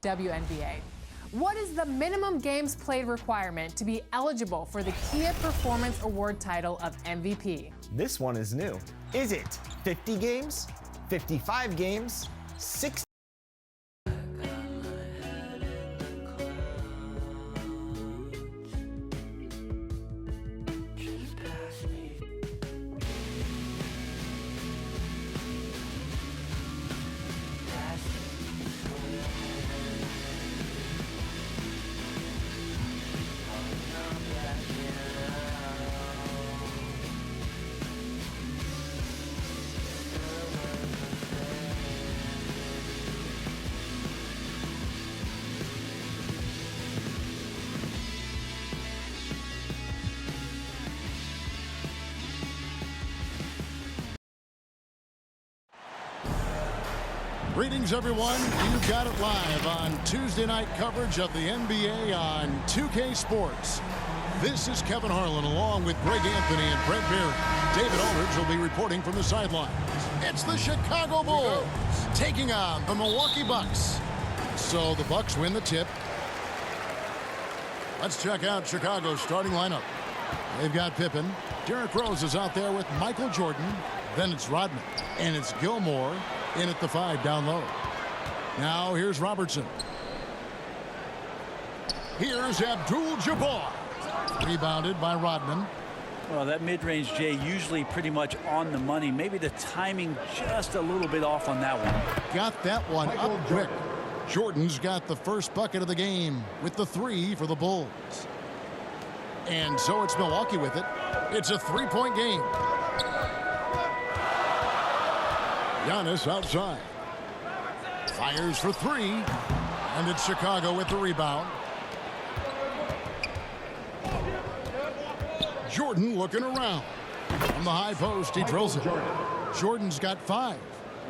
WNBA. What is the minimum games played requirement to be eligible for the Kia Performance Award title of MVP? This one is new. Is it 50 games, 55 games, 60? Greetings, everyone. You got it live on Tuesday night coverage of the NBA on 2K Sports. This is Kevin Harlan along with Greg Anthony and Brent Barry. David Aldridge will be reporting from the sidelines. It's the Chicago Bulls taking on the Milwaukee Bucks. So the Bucks win the tip. Let's check out Chicago's starting lineup. They've got Pippen. Derrick Rose is out there with Michael Jordan. Then it's Rodman. And it's Gilmore in at the 5 down low. Now here's Robertson. Here's Abdul-Jabbar. Rebounded by Rodman. Well, that mid-range, Jay, usually pretty much on the money. Maybe the timing just a little bit off on that one. Got that one up quick. Jordan's got the first bucket of the game with the 3 for the Bulls. And so it's Milwaukee with it. It's a 3-point game. Giannis outside. Fires for 3. And it's Chicago with the rebound. Jordan looking around. From the high post, he drills it. Jordan's got 5.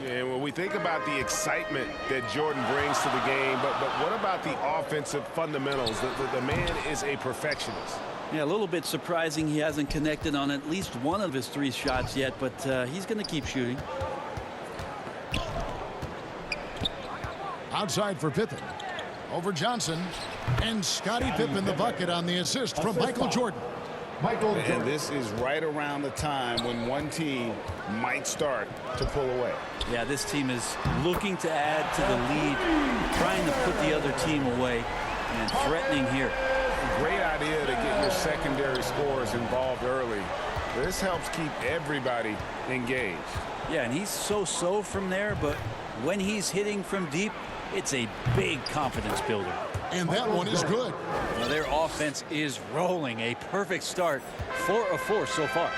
Yeah, when we think about the excitement that Jordan brings to the game, but what about the offensive fundamentals? The man is a perfectionist. Yeah, a little bit surprising he hasn't connected on at least one of his 3 shots yet, but he's going to keep shooting. Outside for Pippen. Over Johnson. And Scottie Pippen the bucket on the assist from Michael Jordan. And this is right around the time when one team might start to pull away. Yeah, this team is looking to add to the lead, trying to put the other team away, and threatening here. Great idea to get your secondary scorers involved early. This helps keep everybody engaged. Yeah, and he's so-so from there, but when he's hitting from deep, it's a big confidence builder. And that one is good. Well, their offense is rolling. A perfect start. 4 of 4 so far.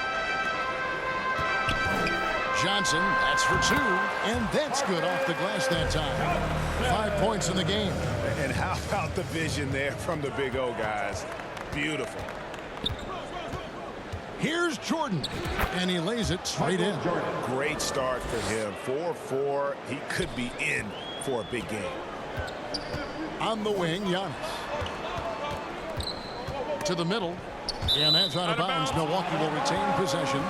Johnson, that's for 2. And that's good off the glass that time. 5 points in the game. And how about the vision there from the Big O, guys? Beautiful. Here's Jordan. And he lays it straight in. Great start for him. 4-4. He could be in for a big game. On the wing, Giannis. To the middle. And that's out of bounds. Milwaukee will retain possession.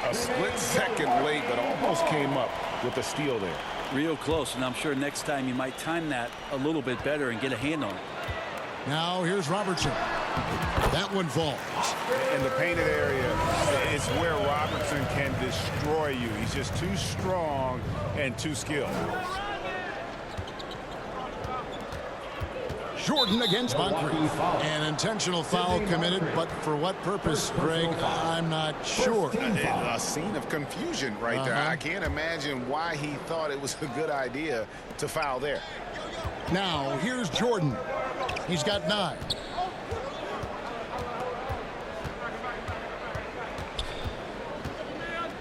A split second late, but almost came up with a steal there. Real close, and I'm sure next time you might time that a little bit better and get a hand on it. Now here's Robertson. That one falls. In the painted area, it's where Robertson can destroy you. He's just too strong and too skilled. Jordan against Moncrief. An intentional foul committed, but for what purpose, Greg? I'm not sure. A scene of confusion right there. I can't imagine why he thought it was a good idea to foul there. Now, here's Jordan. He's got 9.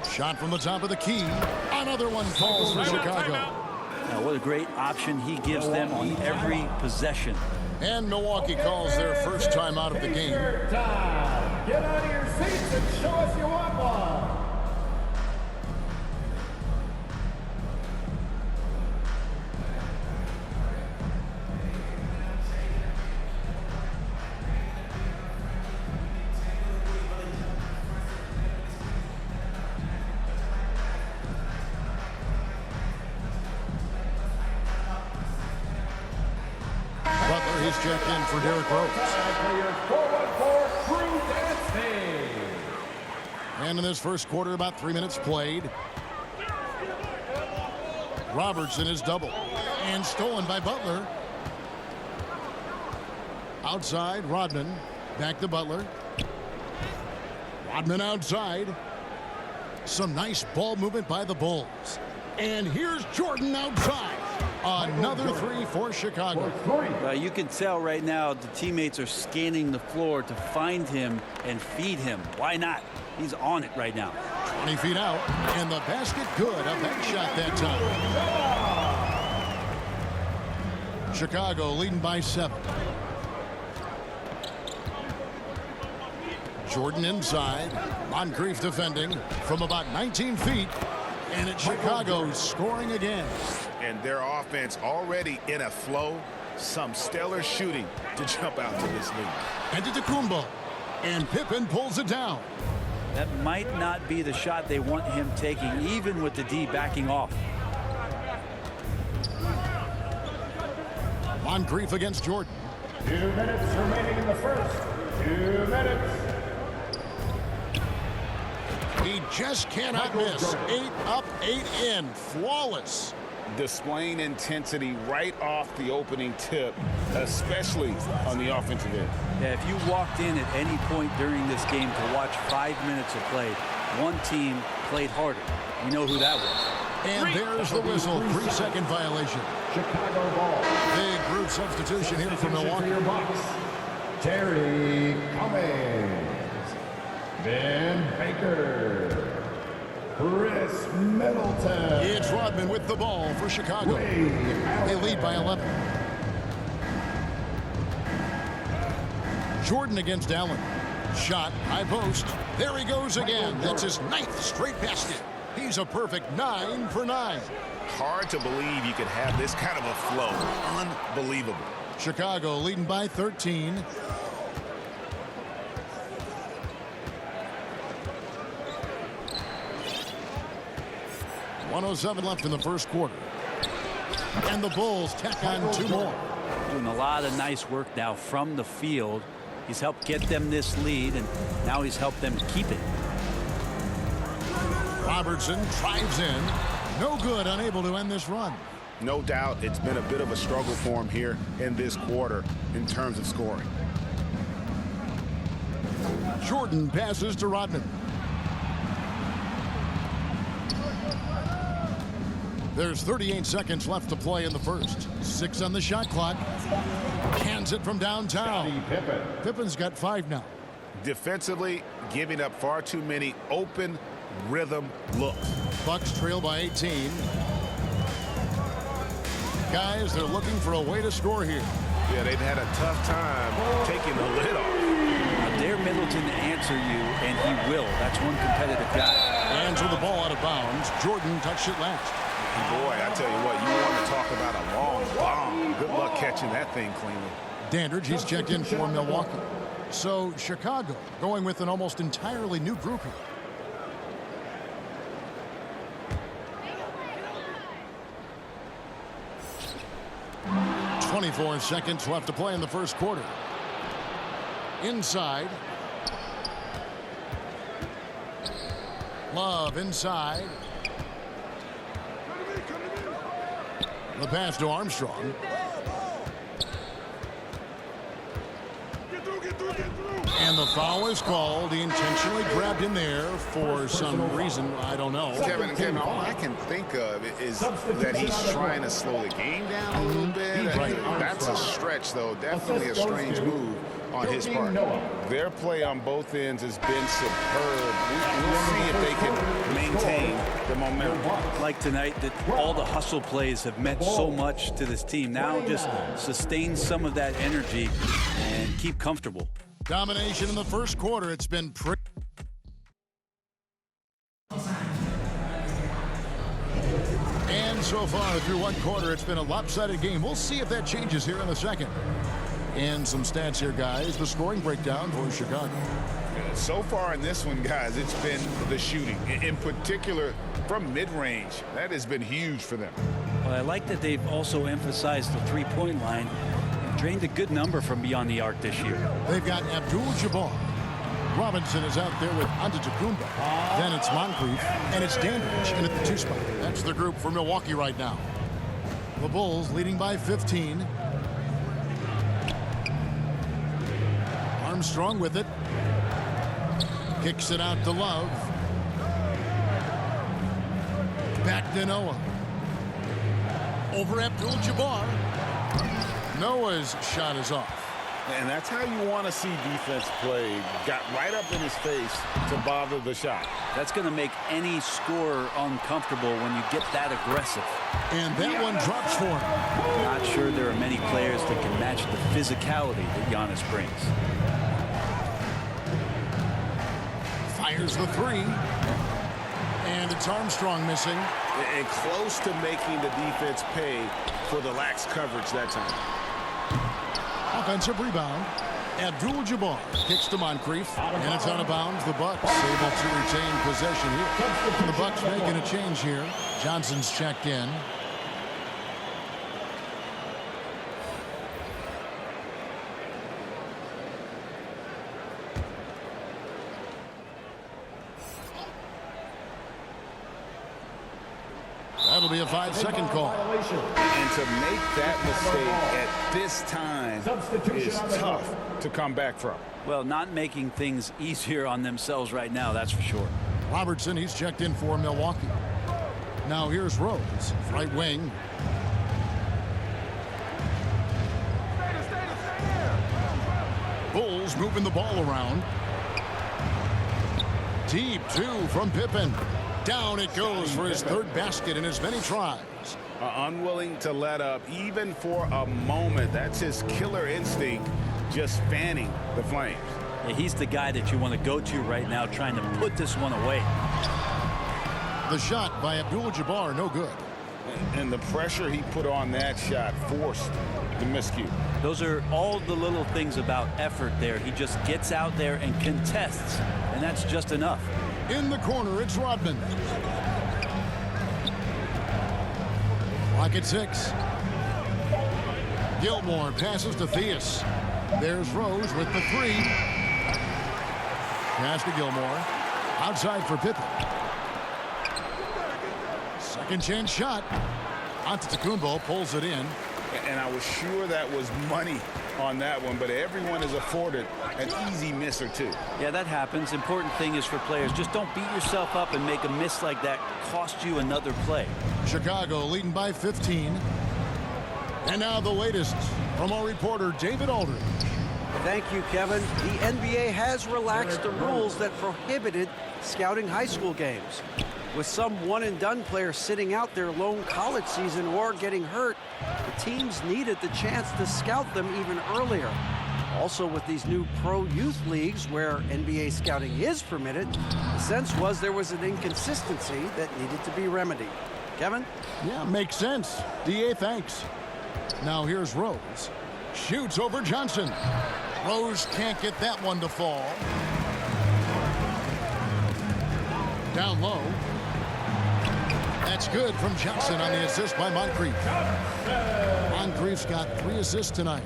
Shot from the top of the key. Another one falls for Chicago. Now, what a great option he gives them on every possession. And Milwaukee calls their first time out of the game. Get out of your seats and show us you want one. has checked in for Derrick Rose. Players 414 Crew Dancing. And in this first quarter, about 3 minutes played. Robertson is double. And stolen by Butler. Outside, Rodman. Back to Butler. Rodman outside. Some nice ball movement by the Bulls. And here's Jordan outside. Another three for Chicago. You can tell right now the teammates are scanning the floor to find him and feed him. Why not? He's on it right now. 20 feet out. And the basket good. A back shot that time. Chicago leading by 7. Jordan inside. Moncrief defending from about 19 feet. And it's Chicago scoring again. And their offense already in a flow. Some stellar shooting to jump out to this lead. And to Kumbo. And Pippen pulls it down. That might not be the shot they want him taking, even with the D backing off. Moncrief against Jordan. 2 minutes remaining in the first. 2 minutes. He just cannot miss. 8 up, 8 in. Flawless. Displaying intensity right off the opening tip, especially on the offensive end. Yeah, if you walked in at any point during this game to watch 5 minutes of play, one team played harder. You know who that was. And there's the whistle. 3-second violation. Chicago ball. Big group substitution here for Milwaukee. Your box. Terry Cummings. Ben Baker. Chris Middleton. It's Rodman with the ball for Chicago. They lead by 11. Jordan against Allen. Shot, high post. There he goes again. That's his 9th straight basket. He's a perfect 9 for 9. Hard to believe you could have this kind of a flow. Unbelievable. Chicago leading by 13. .107 left in the first quarter. And the Bulls tack on 2 more. Doing a lot of nice work now from the field. He's helped get them this lead, and now he's helped them keep it. Robertson drives in. No good, unable to end this run. No doubt it's been a bit of a struggle for him here in this quarter in terms of scoring. Jordan passes to Rodman. There's 38 seconds left to play in the first. 6 on the shot clock. Hands it from downtown. Pippen's got 5 now. Defensively, giving up far too many open rhythm looks. Bucks trail by 18. Guys, they're looking for a way to score here. Yeah, they've had a tough time taking the lid off. Dare Middleton to answer you, and he will. That's one competitive guy. Hands with the ball out of bounds. Jordan touched it last. Boy, I tell you what, you want to talk about a long bomb. Good luck catching that thing cleanly. Dandridge, he's checked in for Milwaukee. So Chicago going with an almost entirely new group here. .24 seconds left to play in the first quarter. Inside. Love inside. The pass to Armstrong. And the foul is called. He intentionally grabbed him there for some reason. I don't know. Kevin, all I can think of is that he's trying to slow the game down a little bit. Right. That's a stretch, though. Definitely a strange move on his part. Their play on both ends has been superb. We'll see if they can maintain the momentum. Like tonight, that all the hustle plays have meant so much to this team. Now just sustain some of that energy and keep comfortable. Domination in the first quarter. It's been pretty. And so far through one quarter, it's been a lopsided game. We'll see if that changes here in a second. And some stats here, guys. The scoring breakdown for Chicago. So far in this one, guys, it's been the shooting. In particular, from mid-range. That has been huge for them. Well, I like that they've also emphasized the three-point line. Drained a good number from beyond the arc this year. They've got Abdul-Jabbar. Robinson is out there with Antetokounmpo. Then it's Moncrief, and it's Dandridge in at the 2 spot. That's the group for Milwaukee right now. The Bulls leading by 15. Armstrong with it. Kicks it out to Love. Back to Noah. Over Abdul-Jabbar. Noah's shot is off. And that's how you want to see defense play. Got right up in his face to bother the shot. That's going to make any scorer uncomfortable when you get that aggressive. And that one drops for him. Not sure there are many players that can match the physicality that Giannis brings. Fires the 3. And it's Armstrong missing. And close to making the defense pay for the lax coverage that time. Offensive rebound. Abdul-Jabbar kicks to Moncrief, and it's out of bounds. The Bucks able to retain possession here. The Bucks making a change here. Johnson's checked in. That'll be a 5-second call. And to make that mistake at this time is tough to come back from. Well, not making things easier on themselves right now, that's for sure. Robertson, he's checked in for Milwaukee. Now here's Rose, right wing. Bulls moving the ball around. Deep 2 from Pippen. Down it goes for his 3rd basket in as many tries. Unwilling to let up even for a moment. That's his killer instinct, just fanning the flames. Yeah, he's the guy that you want to go to right now, trying to put this one away. The shot by Abdul-Jabbar, no good. And the pressure he put on that shot forced the miscue. Those are all the little things about effort there. He just gets out there and contests, and that's just enough. In the corner, it's Rodman. Clock at 6. Gilmore passes to Theus. There's Rose with the 3. Pass to Gilmore. Outside for Pippen. Second chance shot. Antetokounmpo pulls it in. And I was sure that was money on that one, but everyone is afforded an easy miss or two. Yeah, that happens. Important thing is for players, just don't beat yourself up and make a miss like that cost you another play. Chicago leading by 15. And now the latest from our reporter David Aldridge. Thank you, Kevin. The NBA has relaxed the rules that prohibited scouting high school games. With some one-and-done players sitting out their lone college season or getting hurt, the teams needed the chance to scout them even earlier. Also, with these new pro youth leagues where NBA scouting is permitted, the sense was there was an inconsistency that needed to be remedied. Kevin? Yeah, makes sense. DA, thanks. Now here's Rose. Shoots over Johnson. Rose can't get that one to fall. Down low. That's good from Johnson on the assist by Moncrief. Moncrief's got 3 assists tonight.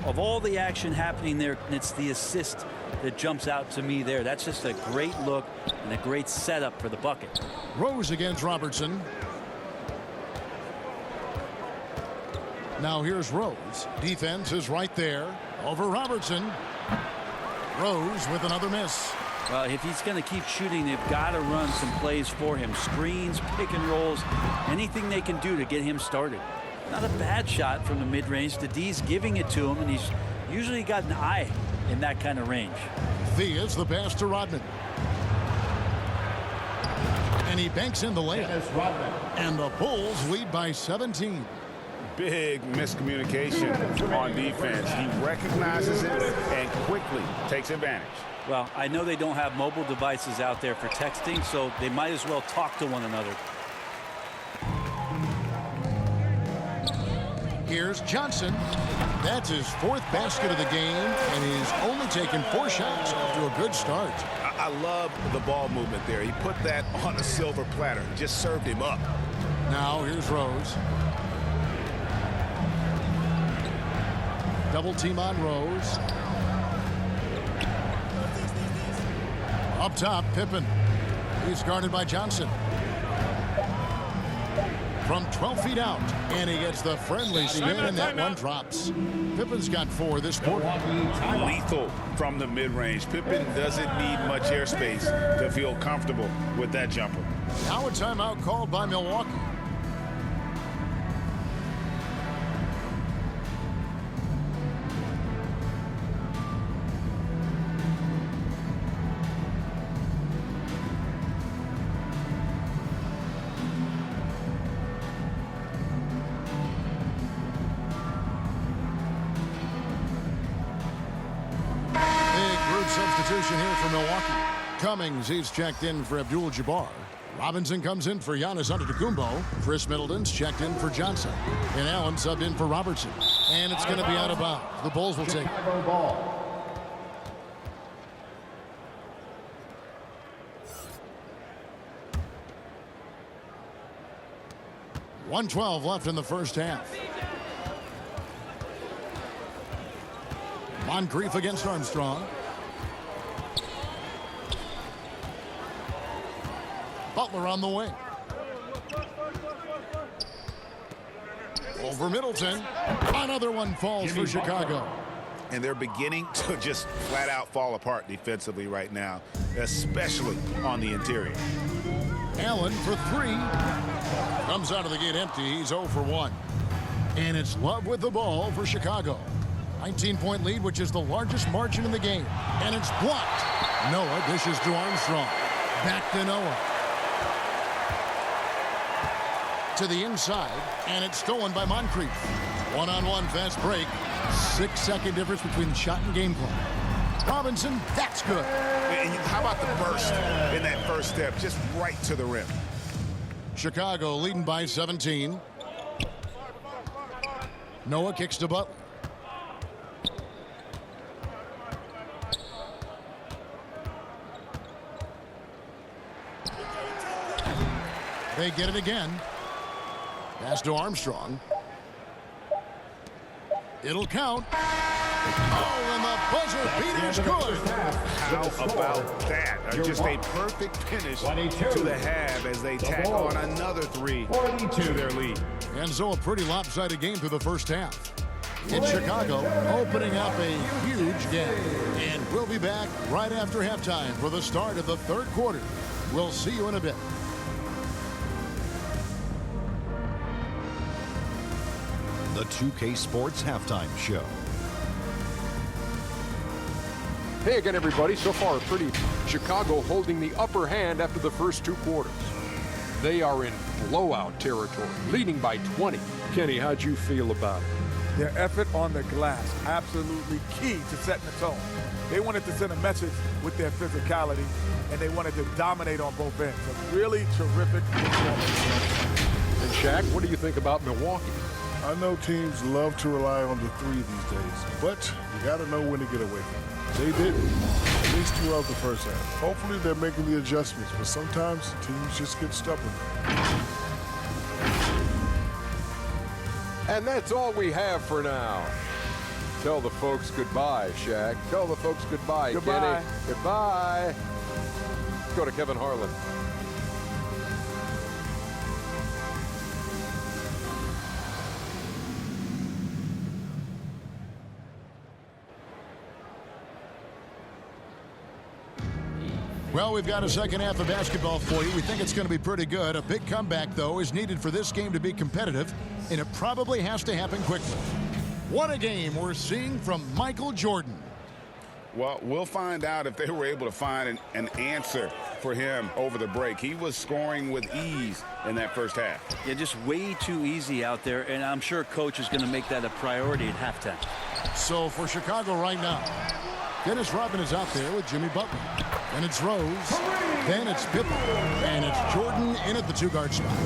Of all the action happening there, it's the assist that jumps out to me there. That's just a great look and a great setup for the bucket. Rose against Robertson. Now here's Rose. Defense is right there. Over Robertson. Rose with another miss. Well, if he's going to keep shooting, they've got to run some plays for him. Screens, pick and rolls, anything they can do to get him started. Not a bad shot from the mid-range. The D's giving it to him, and he's usually got an eye in that kind of range. Theus the pass to Rodman. And he banks in the layup. And the Bulls lead by 17. Big miscommunication on defense. He recognizes it and quickly takes advantage. Well, I know they don't have mobile devices out there for texting, so they might as well talk to one another. Here's Johnson. That's his 4th basket of the game, and he's only taken 4 shots to a good start. I love the ball movement there. He put that on a silver platter. Just served him up. Now here's Rose. double team on Rose. Up top, Pippen. He's guarded by Johnson. From 12 feet out, and he gets the friendly spin, and that one drops. Pippen's got 4 this quarter. Lethal from the mid-range. Pippen doesn't need much airspace to feel comfortable with that jumper. Now a timeout called by Milwaukee. Substitution here for Milwaukee. Cummings, he's checked in for Abdul-Jabbar. Robinson comes in for Giannis Antetokounmpo. Chris Middleton's checked in for Johnson. And Allen subbed in for Robertson. And it's going to be out of bounds. The Bulls will take it. 1:12 left in the first half. Moncrief against Armstrong. Butler on the wing. Over Middleton. Another one falls for Chicago. And they're beginning to just flat out fall apart defensively right now, especially on the interior. Allen for 3. Comes out of the gate empty. He's 0 for 1. And it's Love with the ball for Chicago. 19-point lead, which is the largest margin in the game. And it's blocked. Noah dishes to Armstrong. Back to Noah. To the inside, and it's stolen by Moncrief. One-on-one fast break. 6-second difference between the shot and game clock. Robinson, that's good. And how about the burst in that first step, just right to the rim. Chicago leading by 17. Noah kicks to Butler. They get it again. Pass to Armstrong. It'll count. Oh, and the buzzer beater's good. How about that? Just a perfect finish to the half as they tack on another 3 to their lead. And so a pretty lopsided game through the first half. It's Chicago opening up a huge game. And we'll be back right after halftime for the start of the third quarter. We'll see you in a bit. The 2K Sports Halftime Show. Hey again, everybody. So far, pretty Chicago holding the upper hand after the first 2 quarters. They are in blowout territory, leading by 20. Kenny, how'd you feel about it? Their effort on the glass, absolutely key to setting the tone. They wanted to send a message with their physicality, and they wanted to dominate on both ends. A really terrific performance. And Shaq, what do you think about Milwaukee? I know teams love to rely on the 3 these days, but you got to know when to get away from it. They didn't, at least throughout the first half. Hopefully they're making the adjustments, but sometimes teams just get stubborn. And that's all we have for now. Tell the folks goodbye, Shaq. Tell the folks goodbye, Goodbye. Kenny. Goodbye. Let's go to Kevin Harlan. Well, we've got a second half of basketball for you. We think it's going to be pretty good. A big comeback, though, is needed for this game to be competitive, and it probably has to happen quickly. What a game we're seeing from Michael Jordan. Well, we'll find out if they were able to find an answer for him over the break. He was scoring with ease in that first half. Yeah, just way too easy out there, and I'm sure Coach is going to make that a priority at halftime. So for Chicago right now, Dennis Rodman is out there with Jimmy Butler. Then it's Rose. Then it's Pippen. And it's Jordan in at the 2-guard spot.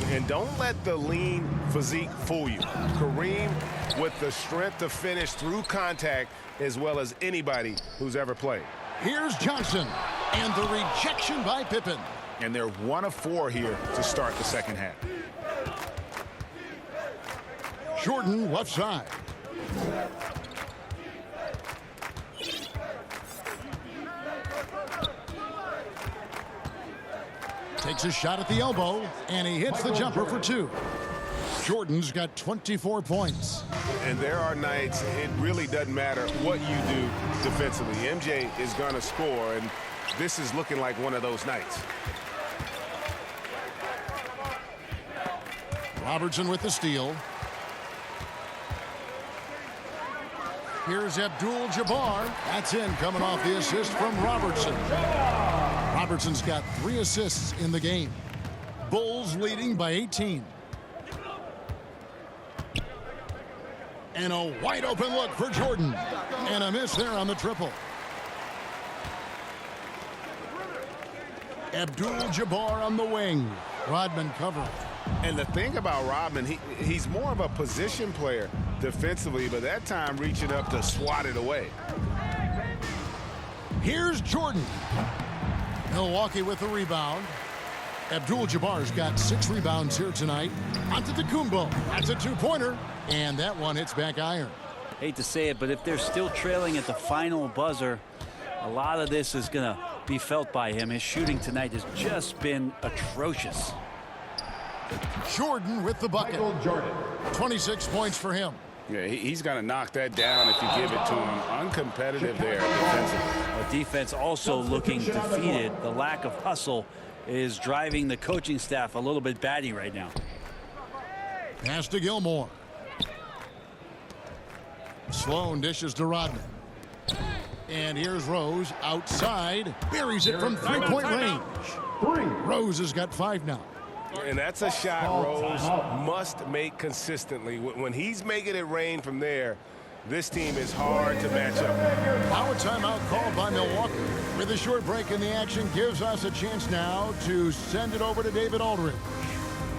And don't let the lean physique fool you. Kareem with the strength to finish through contact as well as anybody who's ever played. Here's Johnson. And the rejection by Pippen. And they're 1 of 4 here to start the second half. Jordan left side. Takes a shot at the elbow, and he hits the jumper for 2. Jordan's got 24 points. And there are nights it really doesn't matter what you do defensively. MJ is going to score, and this is looking like one of those nights. Robertson with the steal. Here's Abdul-Jabbar. That's in, coming off the assist from Robertson. Robertson's got 3 assists in the game. Bulls leading by 18. And a wide open look for Jordan. And a miss there on the triple. Abdul-Jabbar on the wing. Rodman covered. And the thing about Rodman, he's more of a position player defensively, but that time reaching up to swat it away. Here's Jordan. Milwaukee with the rebound. Abdul-Jabbar's got 6 rebounds here tonight. Antetokounmpo. That's a 2-pointer. And that one hits back iron. Hate to say it, but if they're still trailing at the final buzzer, a lot of this is going to be felt by him. His shooting tonight has just been atrocious. Jordan with the bucket. 26 points for him. Yeah, he's going to knock that down if you give it to him. Uncompetitive there defensively. A defense also looking defeated. The lack of hustle is driving the coaching staff a little bit batty right now. Pass to Gilmore. Sloan dishes to Rodman. And here's Rose outside. Buries it from 3-point range. Rose has got 5 now. And that's a shot Rose must make consistently. When he's making it rain from there, this team is hard to match up. Now a timeout called by Milwaukee. With a short break in the action gives us a chance now to send it over to David Aldridge.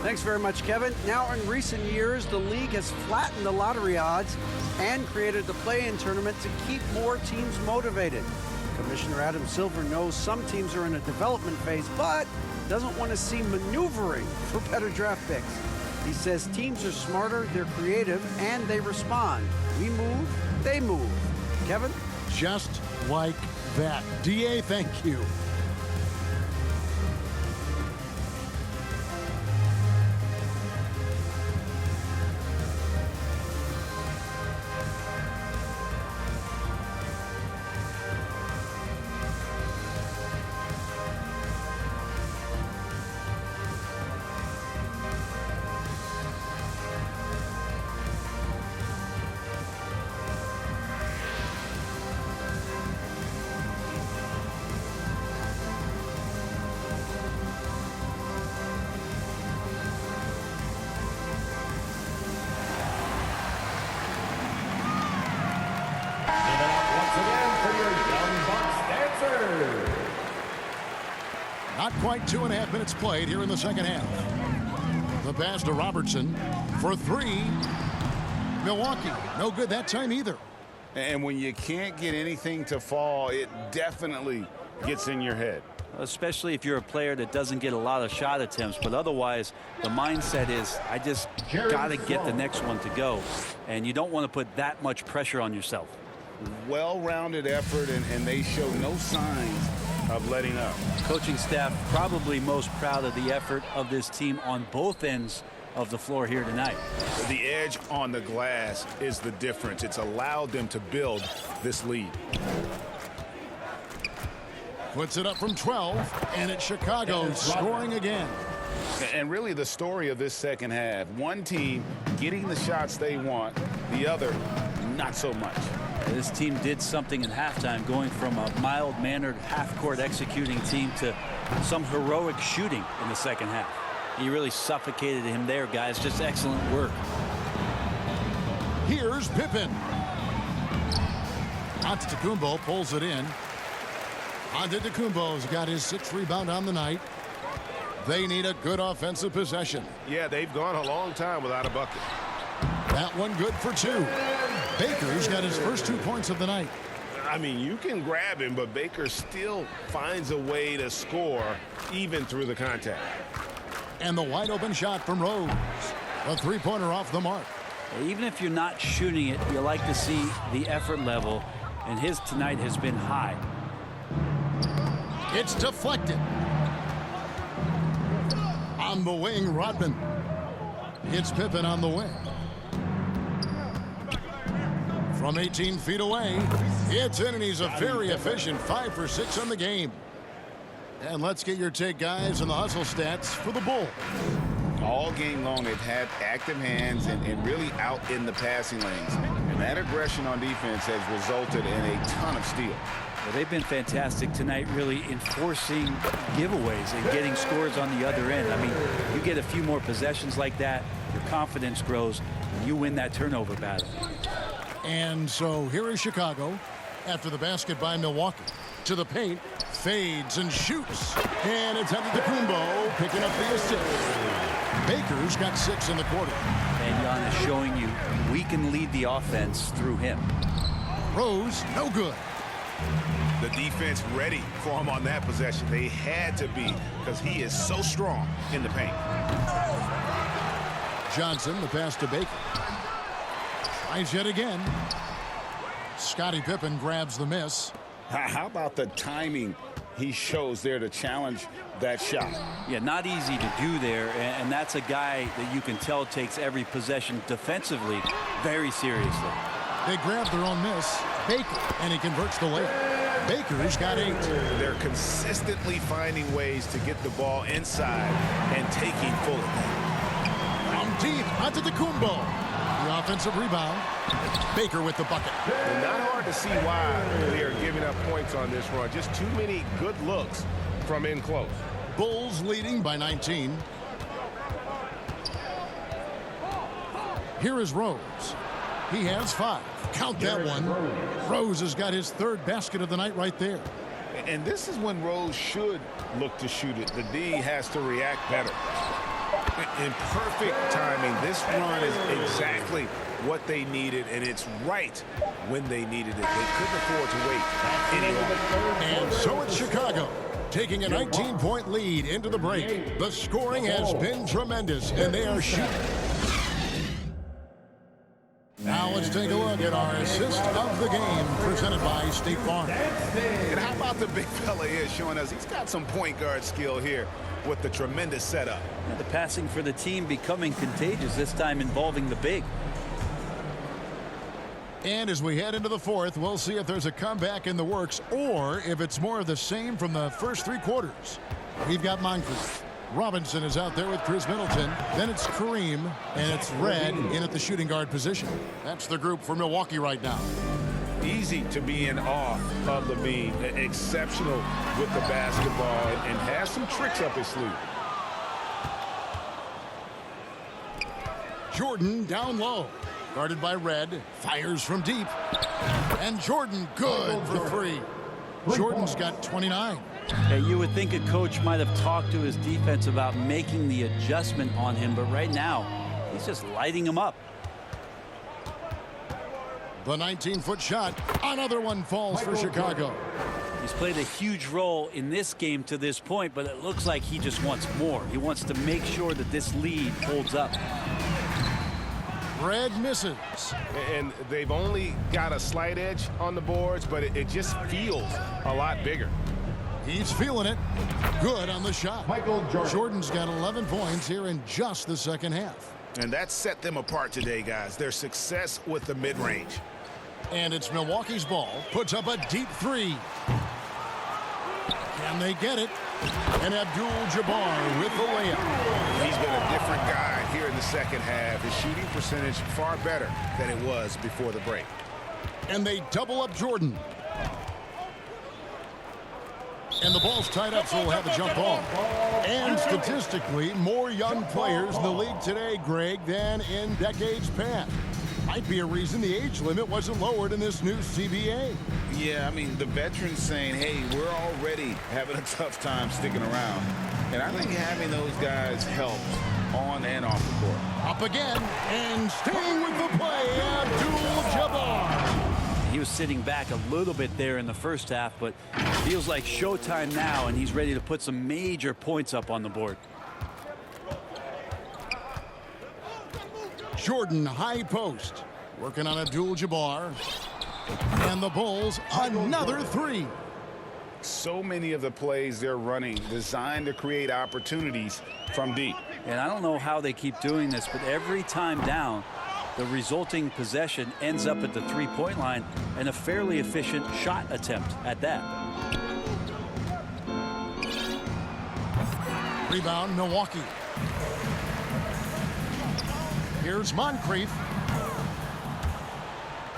Thanks very much, Kevin. Now, in recent years, the league has flattened the lottery odds and created the play-in tournament to keep more teams motivated. Commissioner Adam Silver knows some teams are in a development phase, but doesn't want to see maneuvering for better draft picks. He says teams are smarter, they're creative, and they respond. We move, they move. Kevin? Just like that. DA, thank you. Not quite 2.5 minutes played here in the second half. The pass to Robertson for 3. Milwaukee, no good that time either. And when you can't get anything to fall, it definitely gets in your head. Especially if you're a player that doesn't get a lot of shot attempts, but otherwise the mindset is I just got to get the next one to go, and you don't want to put that much pressure on yourself. Well-rounded effort, and they show no signs of letting up. Coaching staff probably most proud of the effort of this team on both ends of the floor here tonight. The edge on the glass is the difference. It's allowed them to build this lead. Puts it up from 12, and it's Chicago scoring again. And really the story of this second half, one team getting the shots they want, the other not so much. This team did something in halftime, going from a mild-mannered half-court executing team to some heroic shooting in the second half. You really suffocated him there, guys. Just excellent work. Here's Pippen. Antetokounmpo pulls it in. Antetokounmpo's got his 6th rebound on the night. They need a good offensive possession. Yeah, they've gone a long time without a bucket. That one good for 2. Baker's got his first 2 points of the night. I mean, you can grab him, but Baker still finds a way to score even through the contact. And the wide open shot from Rose. A 3-pointer off the mark. Even if you're not shooting it, you like to see the effort level, and his tonight has been high. It's deflected. On the wing, Rodman. It's Pippen on the wing. From 18 feet away, it's in, and he's a very efficient 5 for 6 on the game. And let's get your take, guys, on the hustle stats for the Bulls. All game long, they've had active hands and really out in the passing lanes. And that aggression on defense has resulted in a ton of steals. Well, they've been fantastic tonight, really enforcing giveaways and getting scores on the other end. I mean, you get a few more possessions like that, your confidence grows, and you win that turnover battle. And so here is Chicago after the basket by Milwaukee. To the paint, fades and shoots. And it's Antetokounmpo picking up the assist. Baker's got 6 in the quarter. And Giannis showing you we can lead the offense through him. Rose, no good. The defense ready for him on that possession. They had to be, because he is so strong in the paint. Johnson, the pass to Baker. Tries yet again. Scottie Pippen grabs the miss. How about the timing he shows there to challenge that shot? Yeah, not easy to do there, and that's a guy that you can tell takes every possession defensively very seriously. They grab their own miss. Baker, and he converts the layup. Baker's got 8. They're consistently finding ways to get the ball inside and taking full advantage. From deep, Antetokounmpo. The offensive rebound. Baker with the bucket. Not hard to see why they are giving up points on this run. Just too many good looks from in close. Bulls leading by 19. Here is Rose. He has 5. Count that one. Rose has got his 3rd basket of the night right there. And this is when Rose should look to shoot it. The D has to react better. In perfect timing, this run is exactly what they needed, and it's right when they needed it. They couldn't afford to wait any longer. And so it's Chicago taking a 19-point lead into the break. The scoring has been tremendous, and they are shooting. Now let's take a look at our assist of the game presented by State Farm. And how about the big fella here showing us he's got some point guard skill here with the tremendous setup. And the passing for the team becoming contagious, this time involving the big. And as we head into the 4th, we'll see if there's a comeback in the works or if it's more of the same from the first 3 quarters. We've got Moncrief. Robinson is out there with Chris Middleton. Then it's Kareem, and it's Red in at the shooting guard position. That's the group for Milwaukee right now. Easy to be in awe of Levine. Exceptional with the basketball and has some tricks up his sleeve. Jordan down low. Guarded by Red. Fires from deep. And Jordan good for 3. Jordan's got 29. Hey, you would think a coach might have talked to his defense about making the adjustment on him, but right now, he's just lighting him up. The 19-foot shot. Another one falls for Chicago. He's played a huge role in this game to this point, but it looks like he just wants more. He wants to make sure that this lead holds up. Red misses. And they've only got a slight edge on the boards, but it just feels a lot bigger. He's feeling it. Good on the shot. Jordan's got 11 points here in just the second half. And that set them apart today, guys. Their success with the mid-range. And it's Milwaukee's ball. Puts up a deep 3. Can they get it? And Abdul-Jabbar with the layup. He's been a different guy here in the second half. His shooting percentage far better than it was before the break. And they double up Jordan. And the ball's tied up, so we'll have a jump ball. And statistically, more young players in the league today, Greg, than in decades past. Might be a reason the age limit wasn't lowered in this new CBA. Yeah, I mean, the veterans saying, hey, we're already having a tough time sticking around. And I think having those guys helps on and off the court. Up again, and staying with the play, Abdul-Jabbar. He was sitting back a little bit there in the first half, but feels like showtime now, and he's ready to put some major points up on the board. Jordan high post, working on Abdul-Jabbar. And the Bulls, another 3. So many of the plays they're running designed to create opportunities from deep. And I don't know how they keep doing this, but every time down, the resulting possession ends up at the three-point line, and a fairly efficient shot attempt at that. Rebound, Milwaukee. Here's Moncrief.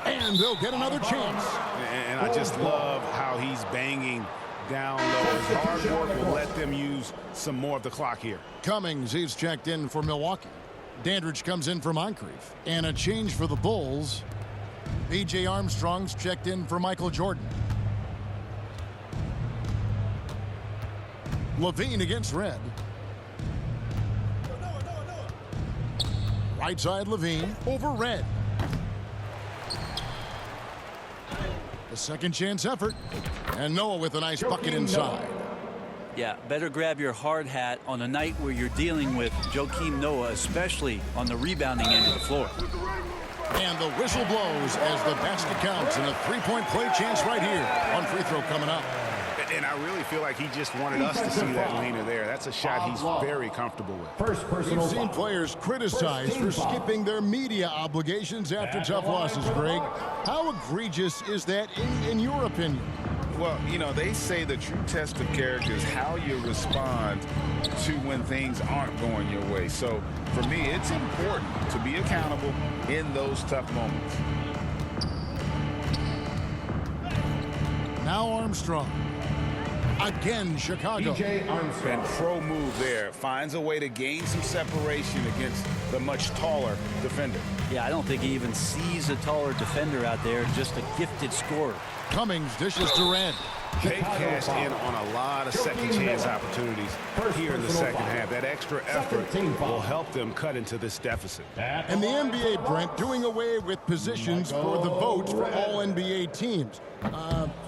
And they'll get another chance. And I just love how he's banging down low. His hard work will let them use some more of the clock here. Cummings, he's checked in for Milwaukee. Dandridge comes in for Moncrief. And a change for the Bulls. B.J. Armstrong's checked in for Michael Jordan. Levine against Red. Right side Levine over Red. A second chance effort. And Noah with a nice bucket inside. Yeah, better grab your hard hat on a night where you're dealing with Joakim Noah, especially on the rebounding end of the floor. And the whistle blows as the basket counts, and a three-point play chance right here. One free throw coming up. And I really feel like he just wanted us to see that leaner there. That's a shot he's very comfortable with. We've seen players criticized for skipping their media obligations after tough losses, Greg. How egregious is that in your opinion? Well, you know, they say the true test of character is how you respond to when things aren't going your way. So, for me, it's important to be accountable in those tough moments. Now Armstrong. Again, Chicago. And pro move there. Finds a way to gain some separation against the much taller defender. Yeah, I don't think he even sees a taller defender out there, just a gifted scorer. Cummings dishes to Red. They've cashed in on a lot of second chance opportunities here in the second half. That extra effort will help them cut into this deficit. And the NBA, Brent, doing away with positions for the votes for all NBA teams.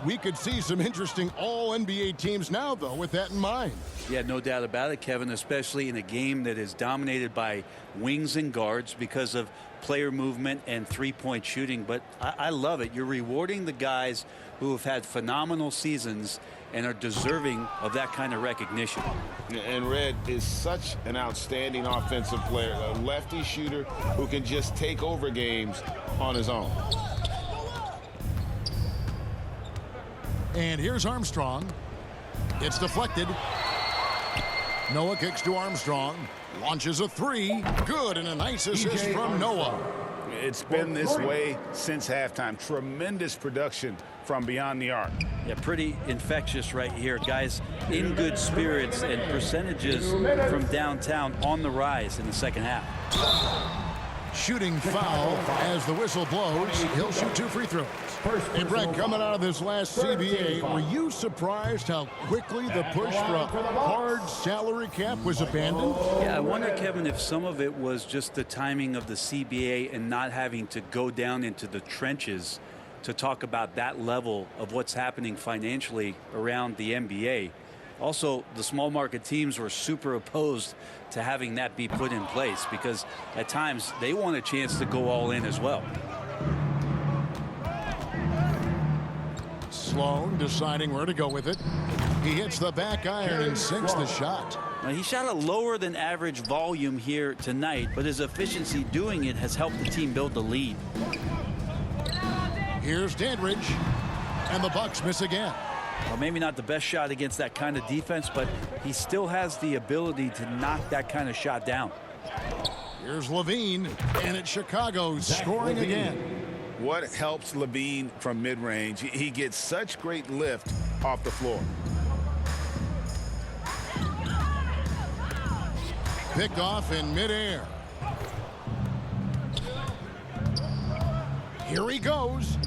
We could see some interesting all-NBA teams now, though, with that in mind. Yeah, no doubt about it, Kevin, especially in a game that is dominated by wings and guards because of player movement and three-point shooting. But I love it. You're rewarding the guys who have had phenomenal seasons and are deserving of that kind of recognition. And Red is such an outstanding offensive player, a lefty shooter who can just take over games on his own. And here's Armstrong. It's deflected. Noah kicks to Armstrong. Launches a three. Good, and a nice assist from Noah. It's been this way since halftime. Tremendous production from beyond the arc. Yeah, pretty infectious right here. Guys in good spirits, and percentages from downtown on the rise in the second half. Shooting foul as the whistle blows. He'll shoot two free throws. Hey, Brett, coming out of this last CBA, were you surprised how quickly the push for a hard salary cap was abandoned? Yeah, I wonder, Kevin, if some of it was just the timing of the CBA and not having to go down into the trenches to talk about that level of what's happening financially around the NBA. Also, the small market teams were super opposed to having that be put in place because at times they want a chance to go all in as well. Sloan deciding where to go with it. He hits the back iron and sinks the shot. Now, he shot a lower than average volume here tonight, but his efficiency doing it has helped the team build the lead. Here's Dandridge, and the Bucks miss again. Well, maybe not the best shot against that kind of defense, but he still has the ability to knock that kind of shot down. Here's Levine, and it's Chicago scoring again. What helps Levine from mid-range? He gets such great lift off the floor. Picked off in midair. Here he goes.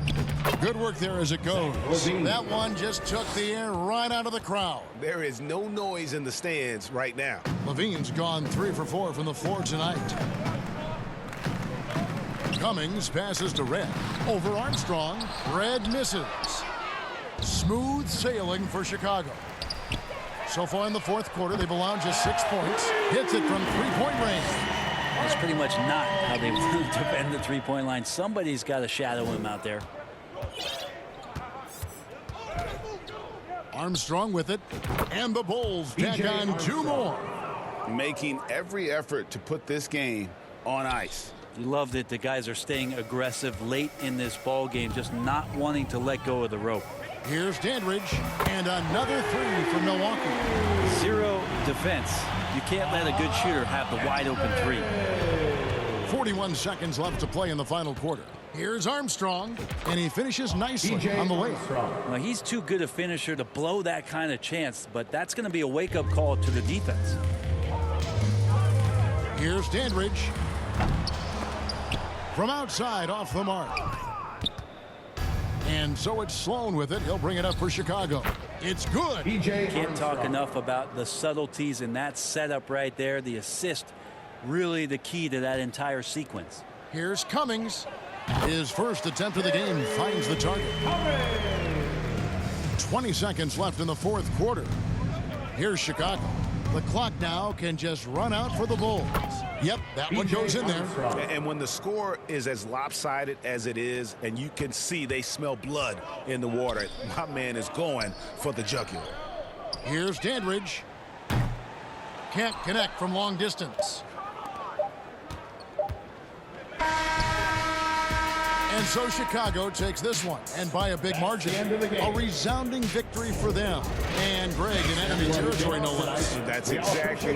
Good work there as it goes. That one just took the air right out of the crowd. There is no noise in the stands right now. Levine's gone 3 for 4 from the floor tonight. Cummings passes to Red. Over Armstrong. Red misses. Smooth sailing for Chicago. So far in the fourth quarter, they've allowed just 6 points. Hits it from three-point range. That's pretty much not how they want to defend the three-point line. Somebody's got to shadow him out there. Armstrong with it. And the Bulls tack on 2 more. Making every effort to put this game on ice. You love that the guys are staying aggressive late in this ball game, just not wanting to let go of the rope. Here's Dandridge, and another 3 for Milwaukee. 0 defense. You can't let a good shooter have the wide open 3. 41 seconds left to play in the final quarter. Here's Armstrong, and he finishes nicely on the way. Well, he's too good a finisher to blow that kind of chance, but that's going to be a wake-up call to the defense. Here's Dandridge. From outside, off the mark. And so it's Sloan with it. He'll bring it up for Chicago. It's good. Can't talk enough about the subtleties in that setup right there. The assist, really the key to that entire sequence. Here's Cummings. His first attempt of the game finds the target. 20 seconds left in the 4th quarter. Here's Chicago. The clock now can just run out for the Bulls. Yep, that one goes in there. And when the score is as lopsided as it is, and you can see they smell blood in the water, my man is going for the jugular. Here's Dandridge. Can't connect from long distance. And so Chicago takes this one, and by a big margin. A resounding victory for them. And Greg in enemy territory, no less. That's exactly